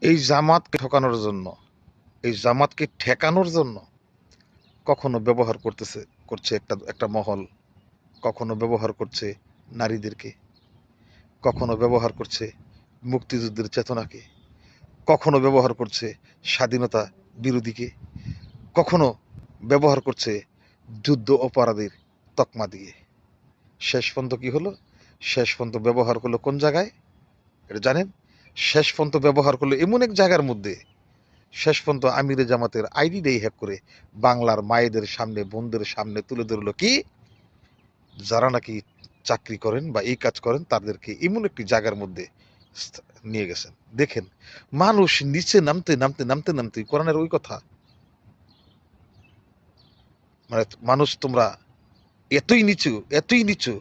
এই জামাতকে ঠকানোর জন্য, এই জামাতকে ঠেকানোর জন্য কখনো ব্যবহার করছে একটা একটা মহল, কখনো ব্যবহার করছে নারীদেরকে, কখনো ব্যবহার করছে মুক্তিযুদ্ধের চেতনাকে, কখনো ব্যবহার করছে স্বাধীনতা বিরোধীকে, কখনো ব্যবহার করছে যুদ্ধ অপরাধীর তকমা দিয়ে। শেষ পর্যন্ত কি হলো? শেষ পর্যন্ত ব্যবহার করলো কোন জায়গায় এটা জানেন? শেষ পর্যন্ত ব্যবহার করলো এমন এক জায়গার মধ্যে, শেষ পর্যন্ত আমিরে জামাতের আইডিটাই হ্যাক করে বাংলার মায়েদের সামনে, বোনদের সামনে তুলে ধরলো কি, যারা নাকি চাকরি করেন বা এই কাজ করেন তাদেরকে এমন একটি জায়গার মধ্যে নিয়ে গেছেন। দেখেন, মানুষ নিচে নামতে নামতে নামতে নামতে কোরআনের ওই কথা, মানে মানুষ তোমরা এতই নিচু, এতই নিচু,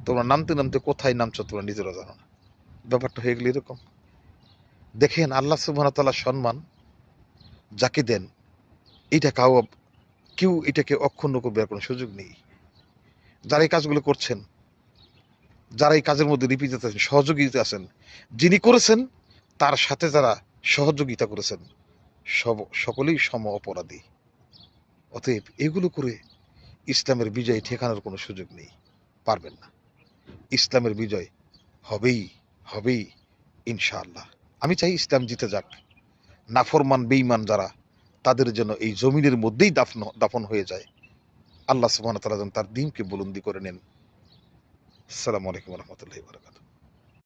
তোমরা নামতে নামতে কোথায় নামছো তোমরা নিজেরা জানো না। ব্যাপারটা হয়ে গেলে এরকম। দেখেন, আল্লাহ সুবহানাহু ওয়া তাআলার সম্মান যাকে দেন, এটা কেউ এটাকে অক্ষুণ্ণ করবে আর কোনো সুযোগ নেই। যারা এই কাজগুলো করছেন, যারা এই কাজের মধ্যে নিপীড়িত আছেন, সহযোগিতা আছেন, যিনি করেছেন তার সাথে যারা সহযোগিতা করেছেন, সকলেই সম অপরাধী। অতএব এগুলো করে ইসলামের বিজয় ঠেকানোর কোনো সুযোগ নেই, পারবেন না। ইসলামের বিজয় হবেই, হবেই ইনশাআল্লাহ। আমি চাই ইসলাম জিতে যাক। নাফরমান বেঈমান যারা, তাদের জন্য এই জমিনের মধ্যেই দাফন হয়ে যায়। আল্লাহ সুবহানাহু ওয়া তাআলা যেন তার দ্বীনকে বুলন্দি করে নেন। আসসালামু আলাইকুম ওয়া রাহমাতুল্লাহি ওয়া বারাকাতুহু।